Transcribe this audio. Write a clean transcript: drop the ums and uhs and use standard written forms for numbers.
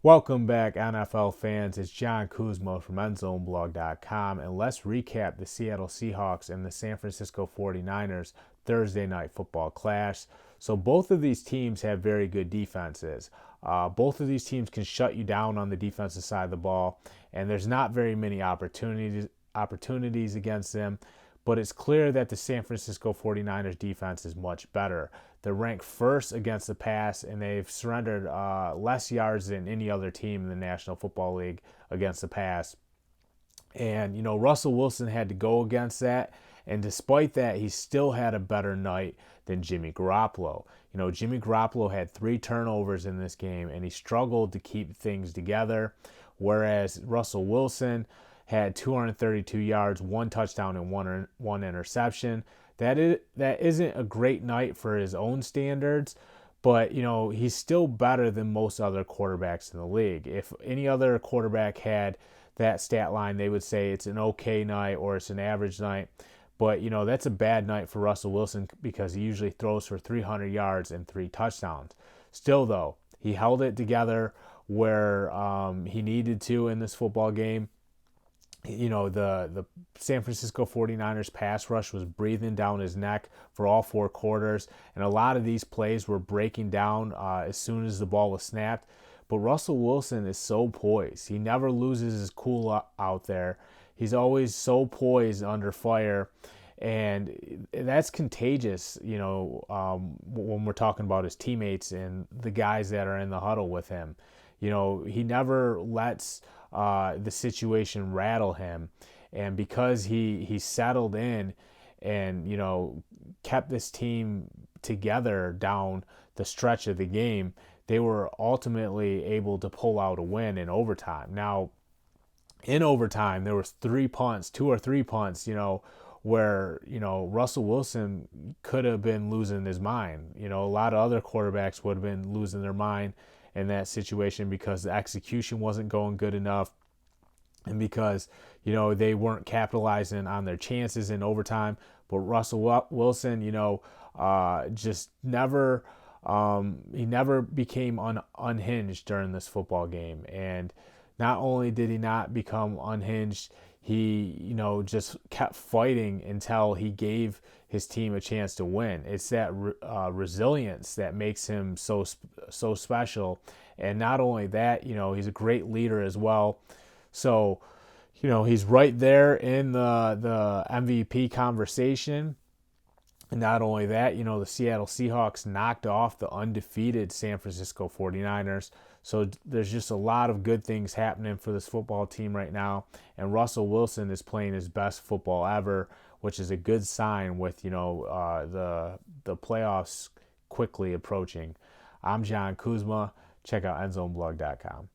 Welcome back, NFL fans. It's John Kuzma from EndZoneBlog.com, and let's recap the Seattle Seahawks and the San Francisco 49ers Thursday night football clash. So both of these teams have very good defenses. Both of these teams can shut you down on the defensive side of the ball, and there's not very many opportunities against them. But it's clear that the San Francisco 49ers defense is much better. They're ranked first against the pass, and they've surrendered less yards than any other team in the National Football League against the pass. And, Russell Wilson had to go against that. And despite that, he still had a better night than Jimmy Garoppolo. Jimmy Garoppolo had 3 turnovers in this game, and he struggled to keep things together, whereas Russell Wilson had 232 yards, 1 touchdown, and one interception. That isn't a great night for his own standards, but he's still better than most other quarterbacks in the league. If any other quarterback had that stat line, they would say it's an okay night or it's an average night. But that's a bad night for Russell Wilson because he usually throws for 300 yards and 3 touchdowns. Still, though, he held it together where he needed to in this football game. The San Francisco 49ers pass rush was breathing down his neck for all 4 quarters, and a lot of these plays were breaking down as soon as the ball was snapped. But Russell Wilson is so poised. He never loses his cool out there. He's always so poised under fire, and that's contagious, when we're talking about his teammates and the guys that are in the huddle with him. He never lets the situation rattle him. And because he settled in and, kept this team together down the stretch of the game, they were ultimately able to pull out a win in overtime. Now, in overtime, there was 2 or 3 punts, where, Russell Wilson could have been losing his mind. A lot of other quarterbacks would have been losing their mind in that situation because the execution wasn't going good enough and because, they weren't capitalizing on their chances in overtime. But Russell Wilson, just never, he never became unhinged during this football game. And not only did he not become unhinged, he, just kept fighting until he gave his team a chance to win. It's that resilience that makes him so special. And not only that, he's a great leader as well. So, he's right there in the MVP conversation. And not only that, the Seattle Seahawks knocked off the undefeated San Francisco 49ers. So there's just a lot of good things happening for this football team right now. And Russell Wilson is playing his best football ever, which is a good sign with, the playoffs quickly approaching. I'm John Kuzma. Check out EndZoneBlog.com.